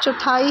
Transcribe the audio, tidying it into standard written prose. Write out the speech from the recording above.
1/4